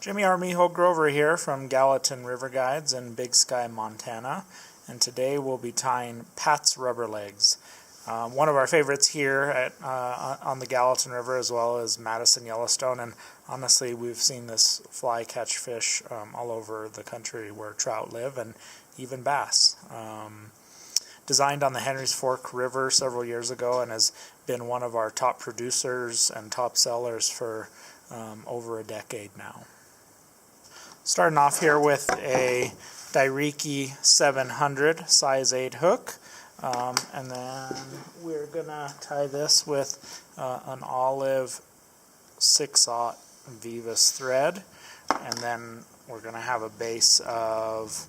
Jimmy Armijo-Grover here from Gallatin River Guides in Big Sky, Montana, and today we'll be tying Pat's Rubberlegs. One of our favorites here on the Gallatin River, as well as Madison, Yellowstone, and honestly we've seen this fly catch fish all over the country where trout live, and even bass. Designed on the Henry's Fork River several years ago and has been one of our top producers and top sellers for over a decade now. Starting off here with a Dairiki 700 size 8 hook, and then we're gonna tie this with an olive 6/0 Vivus thread, and then we're gonna have a base of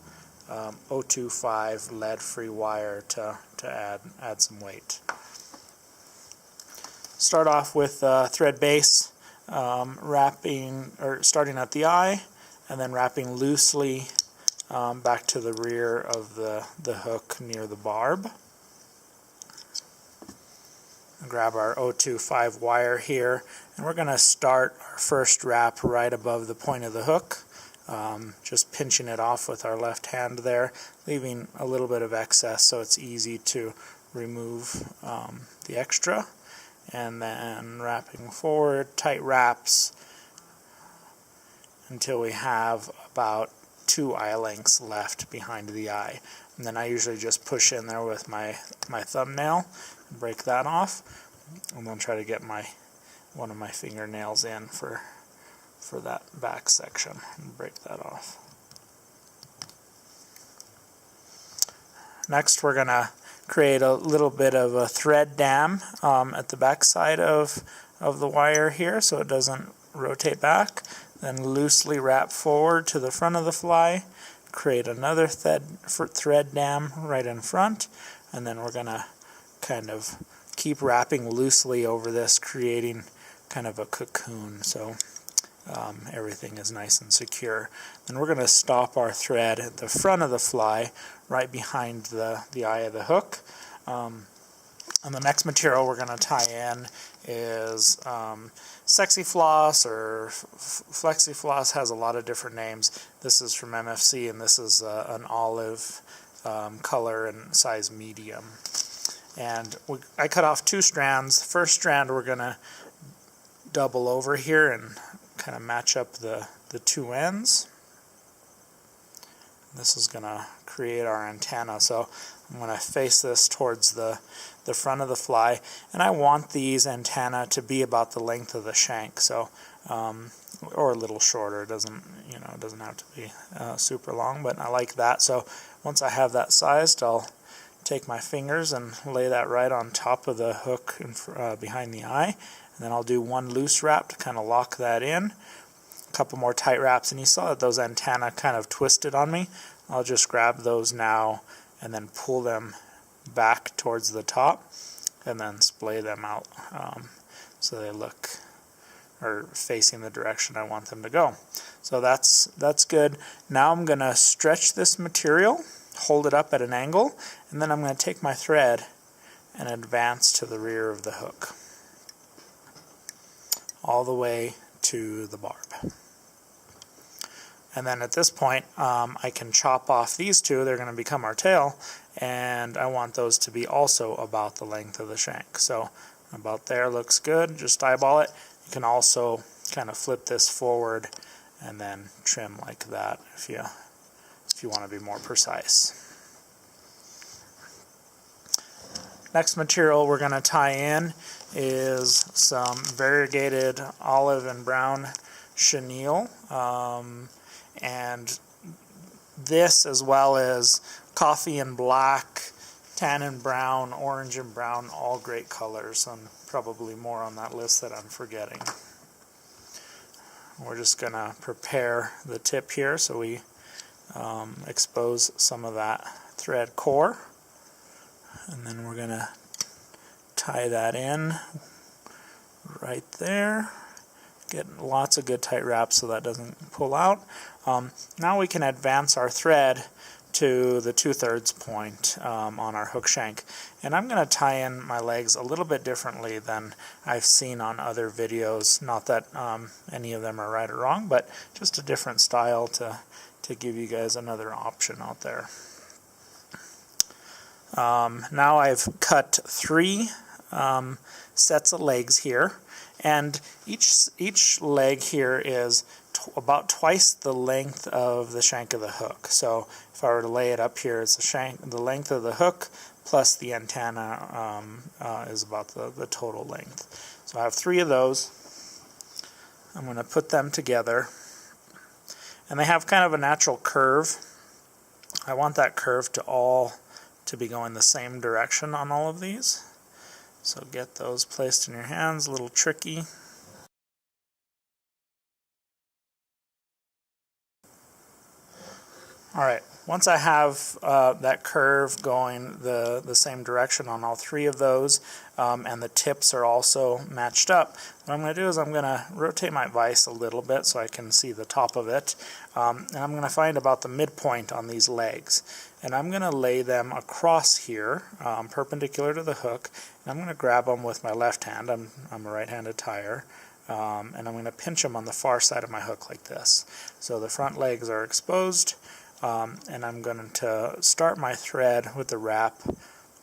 025 lead-free wire to add some weight. Start off with thread base, starting at the eye, and then wrapping loosely back to the rear of the hook near the barb. Grab our 025 wire here, and we're going to start our first wrap right above the point of the hook, just pinching it off with our left hand there, leaving a little bit of excess so it's easy to remove the extra, and then wrapping forward, tight wraps until we have about 2 eye lengths left behind the eye. And then I usually just push in there with my thumbnail and break that off, and then try to get one of my fingernails in for that back section and break that off. Next we're going to create a little bit of a thread dam at the back side of the wire here so it doesn't rotate back. Then loosely wrap forward to the front of the fly, create another thread dam right in front, and then we're going to kind of keep wrapping loosely over this, creating kind of a cocoon so everything is nice and secure. Then we're going to stop our thread at the front of the fly right behind the eye of the hook. And the next material we're going to tie in is Sexy Floss, or Flexi Floss, has a lot of different names. This is from MFC, and this is an olive color and size medium. And I cut off 2 strands. The first strand we're going to double over here and kind of match up the 2 ends. This is going to create our antenna, so I'm going to face this towards the front of the fly, and I want these antennae to be about the length of the shank, so or a little shorter. It doesn't have to be super long, but I like that. So once I have that sized, I'll take my fingers and lay that right on top of the hook behind the eye, and then I'll do 1 loose wrap to kind of lock that in. A couple more tight wraps, and you saw that those antennae kind of twisted on me. I'll just grab those now and then pull them back towards the top and then splay them out so they look or facing the direction I want them to go. So that's good. Now I'm going to stretch this material, hold it up at an angle, and then I'm going to take my thread and advance to the rear of the hook all the way to the barb. And then at this point, I can chop off these 2. They're going to become our tail, and I want those to be also about the length of the shank. So about there looks good. Just eyeball it. You can also kind of flip this forward and then trim like that if you want to be more precise. Next material we're going to tie in is some variegated olive and brown chenille. And this, as well as coffee and black, tan and brown, orange and brown, all great colors, and probably more on that list that I'm forgetting. We're just going to prepare the tip here so we expose some of that thread core, and then we're going to tie that in right there. Get lots of good tight wraps so that doesn't pull out. Now we can advance our thread to the 2/3 point on our hook shank. And I'm going to tie in my legs a little bit differently than I've seen on other videos. Not that any of them are right or wrong, but just a different style to give you guys another option out there. Now I've cut 3 sets of legs here, and each leg here is about twice the length of the shank of the hook. So if I were to lay it up here, it's the length of the hook plus the antenna is about the total length. So I have 3 of those. I'm going to put them together, and they have kind of a natural curve. I want that curve to be going the same direction on all of these. So get those placed in your hands, a little tricky. Alright, once I have that curve going the same direction on all 3 of those, and the tips are also matched up, what I'm going to do is I'm going to rotate my vise a little bit so I can see the top of it, and I'm going to find about the midpoint on these legs. And I'm going to lay them across here, perpendicular to the hook, and I'm going to grab them with my left hand. I'm a right-handed tire. And I'm going to pinch them on the far side of my hook like this. So the front legs are exposed, and I'm going to start my thread with the wrap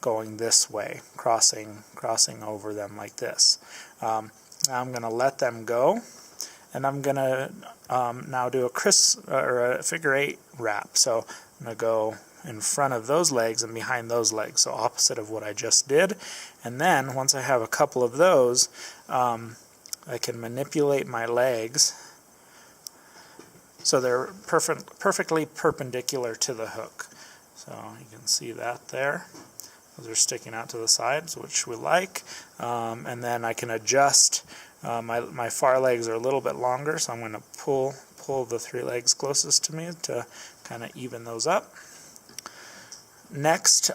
going this way, crossing over them like this. Now I'm going to let them go, and I'm going to now do a figure 8 wrap. So I'm going to go in front of those legs and behind those legs, so opposite of what I just did. And then once I have a couple of those, I can manipulate my legs so they're perfectly perpendicular to the hook. So you can see that there. Those are sticking out to the sides, which we like. And then I can adjust. My far legs are a little bit longer, so I'm going to pull the 3 legs closest to me to kind of even those up. Next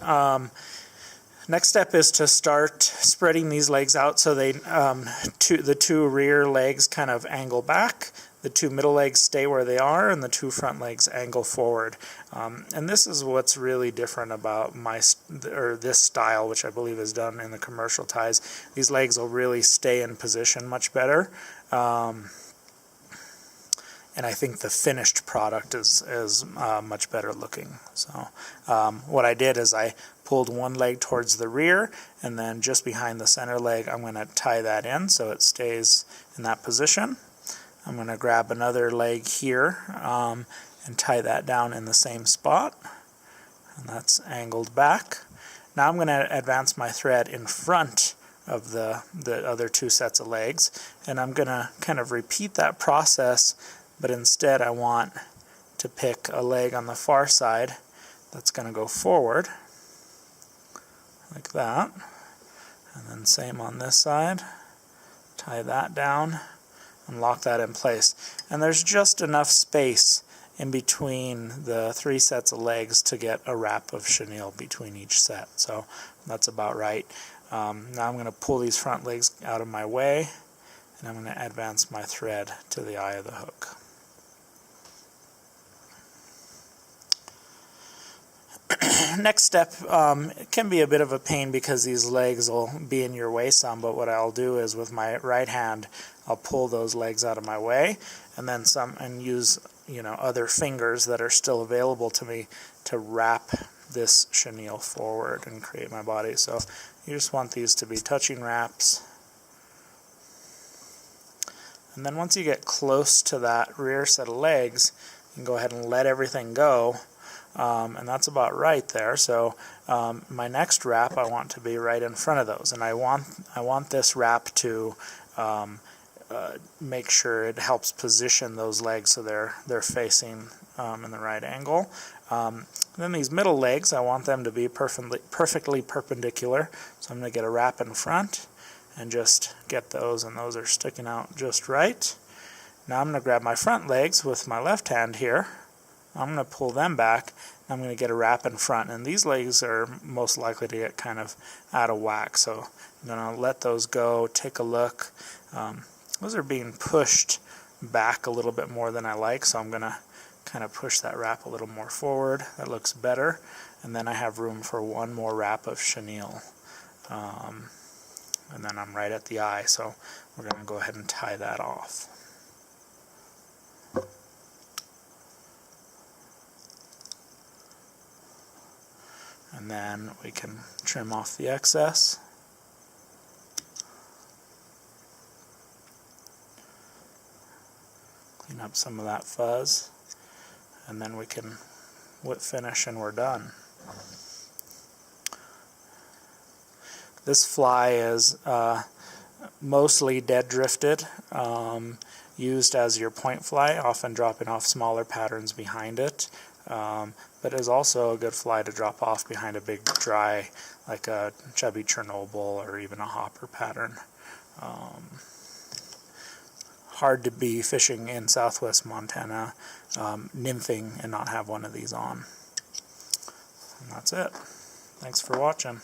step is to start spreading these legs out so they the 2 rear legs kind of angle back, the 2 middle legs stay where they are, and the 2 front legs angle forward. And this is what's really different about this style, which I believe is done in the commercial ties. These legs will really stay in position much better. And I think the finished product is much better looking. So what I did is I pulled one leg towards the rear, and then just behind the center leg I'm going to tie that in so it stays in that position. I'm going to grab another leg here and tie that down in the same spot, and that's angled back. Now I'm going to advance my thread in front of the other 2 sets of legs, and I'm going to kind of repeat that process, but instead I want to pick a leg on the far side that's going to go forward like that, and then same on this side. Tie that down and lock that in place. And there's just enough space in between the 3 sets of legs to get a wrap of chenille between each set. So that's about right. Now I'm going to pull these front legs out of my way, and I'm going to advance my thread to the eye of the hook. Next step, it can be a bit of a pain because these legs will be in your way some, but what I'll do is with my right hand I'll pull those legs out of my way, and then use other fingers that are still available to me to wrap this chenille forward and create my body. So you just want these to be touching wraps. And then once you get close to that rear set of legs, you can go ahead and let everything go. And that's about right there. So my next wrap I want to be right in front of those, and I want this wrap to make sure it helps position those legs so they're facing in the right angle. Then these middle legs, I want them to be perfectly perpendicular. So I'm going to get a wrap in front and just get those, and those are sticking out just right. Now I'm going to grab my front legs with my left hand here. I'm going to pull them back, and I'm going to get a wrap in front, and these legs are most likely to get kind of out of whack, so I'm going to let those go, take a look. Those are being pushed back a little bit more than I like, so I'm going to kind of push that wrap a little more forward. That looks better. And then I have room for one more wrap of chenille. And then I'm right at the eye, so we're going to go ahead and tie that off. And then we can trim off the excess. Clean up some of that fuzz. And then we can whip finish and we're done. This fly is mostly dead drifted, used as your point fly, often dropping off smaller patterns behind it, but is also a good fly to drop off behind a big dry, like a chubby Chernobyl or even a hopper pattern. Hard to be fishing in southwest Montana, nymphing and not have one of these on. And that's it. Thanks for watching.